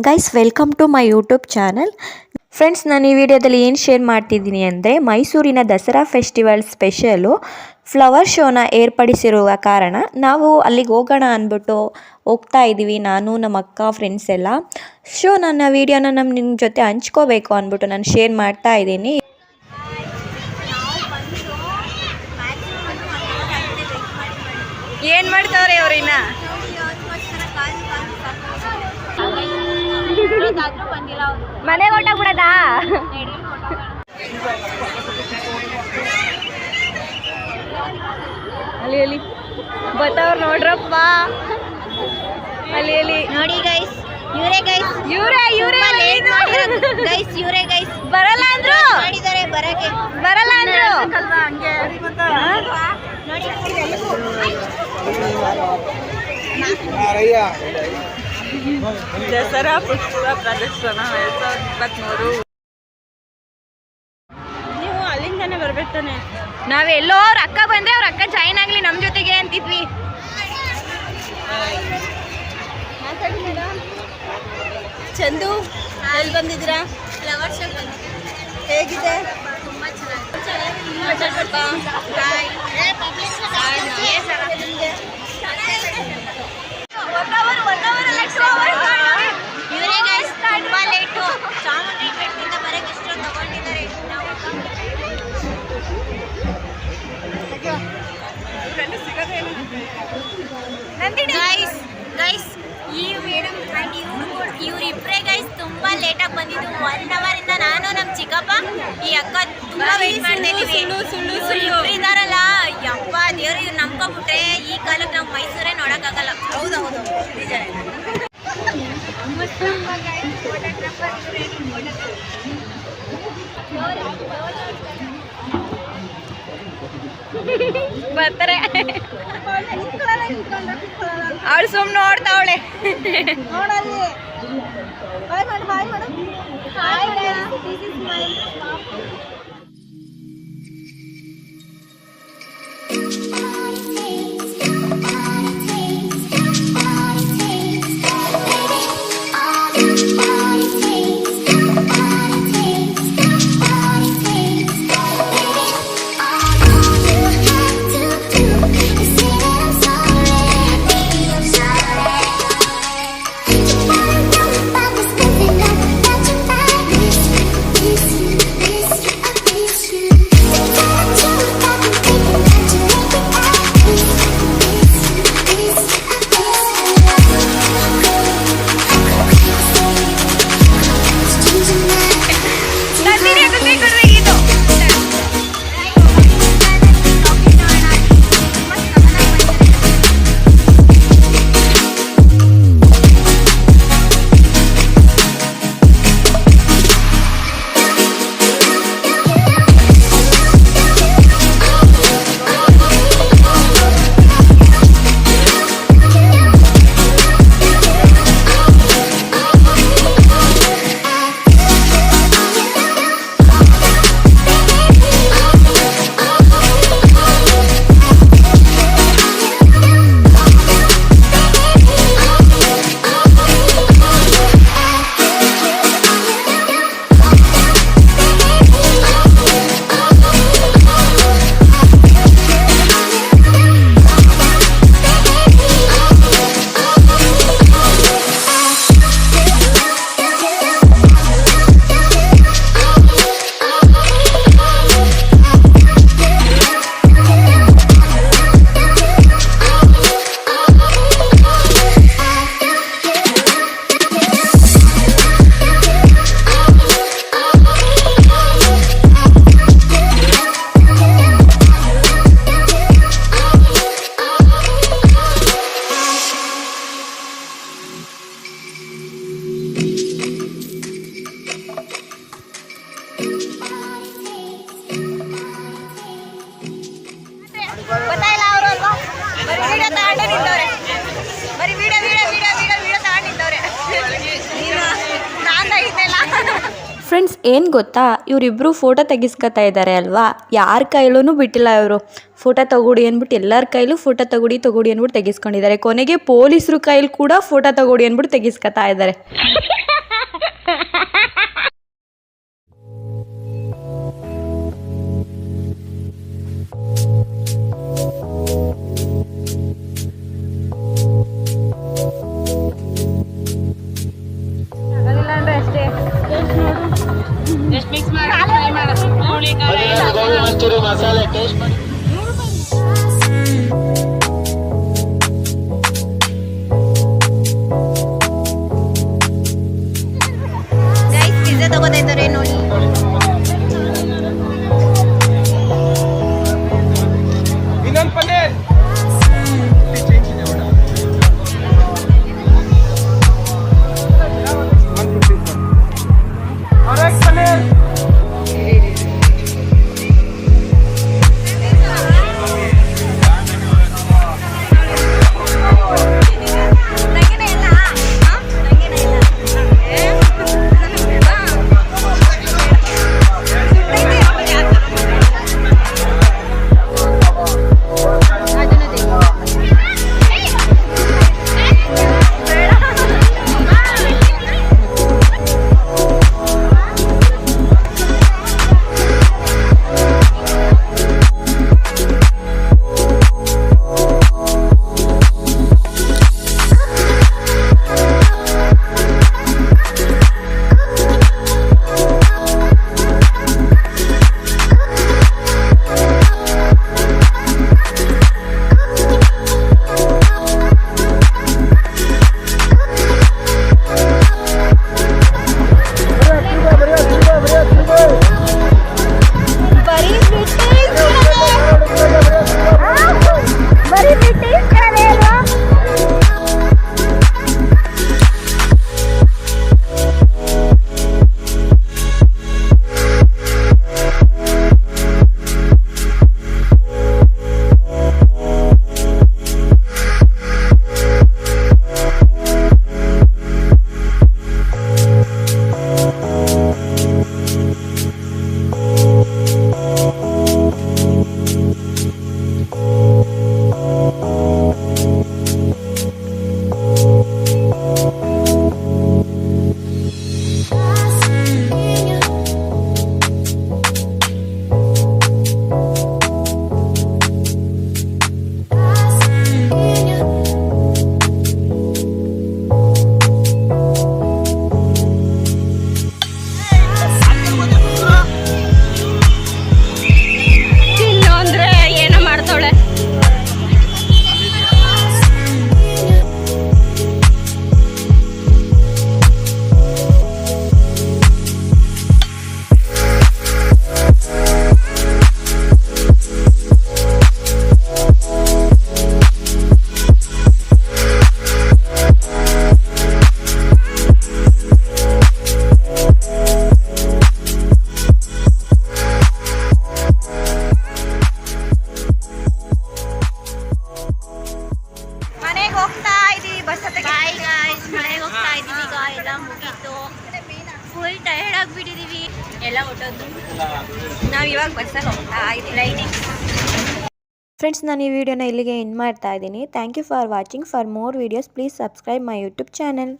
Guys welcome to my YouTube channel. Friends, ನಾನು ಈ ವಿಡಿಯೋದಲ್ಲಿ ಏನು ಶೇರ್ ಮಾಡ್ತಿದ್ದೀನಿ ಅಂದರೆ, ಮೈಸೂರಿನ ದಸರಾ ಫೆಸ್ಟಿವಲ್ ಸ್ಪೆಷಲು ಫ್ಲವರ್ ಶೋನ ಏರ್ಪಡಿಸಿರುವ ಕಾರಣ ನಾವು ಅಲ್ಲಿಗೆ ಹೋಗೋಣ ಅಂದ್ಬಿಟ್ಟು ಹೋಗ್ತಾ ಇದ್ದೀವಿ. ನಾನು ನಮ್ಮ ಅಕ್ಕ ಫ್ರೆಂಡ್ಸ್ ಎಲ್ಲ. ನನ್ನ ವಿಡಿಯೋನ ನಿಮ್ಮ ಜೊತೆ ಹಂಚ್ಕೋಬೇಕು ಅಂದ್ಬಿಟ್ಟು ನಾನು ಶೇರ್ ಮಾಡ್ತಾ ಇದ್ದೀನಿ. ಏನು ಮಾಡ್ತಾವ್ರೆ ಅವ್ರಿನ್ನ ಮನೆ ಹೊಟ್ಟೋಗ್ಬಿಡದಾ? ಅಲ್ಲಿ ಬತ್ತವ್ರು ನೋಡ್ರಪ್ಪ. ಅಲ್ಲಿ ನೋಡಿ ಗೈಸ್, ಇವರೇ ಗೈಸ್ ಬರಲ್ಲ ಅಂದ್ರು, ಮಾಡಿದ್ದಾರೆ ಬರಕ್ಕೆ ಬರಲ್ಲ ಅಂದ್ರು. ದಸರಾ ಪುಷ್ಪ ಪ್ರದರ್ಶನ 2023. ನೀವು ಅಲ್ಲಿಂದಾನೆ ಬರ್ಬೇಕು ತಾನೆ. ನಾವೆಲ್ಲೋ ಅವ್ರ ಅಕ್ಕ ಬಂದ್ರೆ ಅವ್ರ ಅಕ್ಕ ಜಾಯಿನ್ ಆಗ್ಲಿ ನಮ್ಮ ಜೊತೆಗೆ ಅಂತಿದ್ವಿ. ಚಂದು, ಎಲ್ಲಿ ಬಂದಿದ್ದೀರಾ? ಫ್ಲವರ್ ಶೋ ಹೇಗಿದೆ? ತುಂಬಾ ಇವರೇ ಗೈಸ್, ತುಂಬಾ ಲೇಟು. ಚಾಮುಂಡಿ ಬೆಟ್ಟದಿಂದ ಬರಕ್ಕೆ ಇಷ್ಟೊಂದು ತಗೊಂಡಿದ್ದಾರೆ. ಗೈಸ್, ಈ ಮೇಡಮ್ ಆ್ಯಂಡ್ ಇವರಿಬ್ಬರೇ ಗೈಸ್ ತುಂಬಾ ಲೇಟಾಗಿ ಬಂದಿದ್ದು. 1 ಅವರ್ ಇಂದ ನಾನು ನಮ್ಮ ಚಿಕ್ಕಪ್ಪ ಈ ಅಕ್ಕ ತುಂಬಾ ವೇಟ್ ಮಾಡ್ತಾ ಇದೀವಿ. ಇದಾರಲ್ಲ, ಯಪ್ಪ ದೇವ್ರು, ಇವ್ರು ನಂಬ್ಕೊಬಿಟ್ರೆ ಈ ಕಾಲಕ್ಕೆ ನಾವು ಮೈಸೂರೇ ನೋಡೋಕ್ಕಾಗಲ್ಲ. ಹೌದು ನಿಜ. ಬರ್ತಾರೆ. ಅವಳು ಸುಮ್ಮನೆ ನೋಡ್ತಾವಳೆ. ನೋಡಲ್ಲಿ ಹಾಯ್ ಮಾಡು. Hi guys, this is my friends ಏನು ಗೊತ್ತಾ, ಇವರಿಬ್ಬರು ಫೋಟೋ ತೆಗಿಸ್ಕೊತಾ ಇದ್ದಾರೆ ಅಲ್ವಾ, ಯಾರ ಕೈಲೂ ಬಿಟ್ಟಿಲ್ಲ ಇವರು. ಫೋಟೋ ತಗೊಡಿ ಅಂದ್ಬಿಟ್ಟು ಎಲ್ಲರ ಕೈಲೂ ಫೋಟೋ ತಗೊಡಿ ಅಂದ್ಬಿಟ್ಟು ತೆಗಿಸ್ಕೊಂಡಿದ್ದಾರೆ. ಕೊನೆಗೆ ಪೊಲೀಸರು ಕೈಲಿ ಕೂಡ ಫೋಟೋ ತಗೊಡಿ ಅಂದ್ಬಿಟ್ಟು ತೆಗಿಸ್ಕೊತಾ ಇದ್ದಾರೆ. ಮಸಾಲೆ ಟೇಸ್ಟ್ ಮಾಡಿ. ಗೈಸ್ ಪಿಜ್ಜಾ ತಗೋತಾ ಇದ್ದಾರೆ ನೋಡಿ. ಇನ್ನೊಂದು ಪನ್ನೀರ್ ಫುಲ್ ಟೈರ್ಡ್ ಆಗಿಬಿಟ್ಟಿದೀವಿ. ಎಲ್ಲ ಹೊಟ್ಟೋದು. ನಾವು ಇವಾಗ ಬಸ್ಸಲ್ಲಿ ಹೋಗ್ತಾ ಇದ್ದೀವಿ. ಲೈಟಿಂಗ್. ಫ್ರೆಂಡ್ಸ್, ನಾನು ಈ ವಿಡಿಯೋನ ಇಲ್ಲಿಗೆ ಎಂಡ್ ಮಾಡ್ತಾ ಇದ್ದೀನಿ. Thank you for watching. For more videos please subscribe my YouTube channel.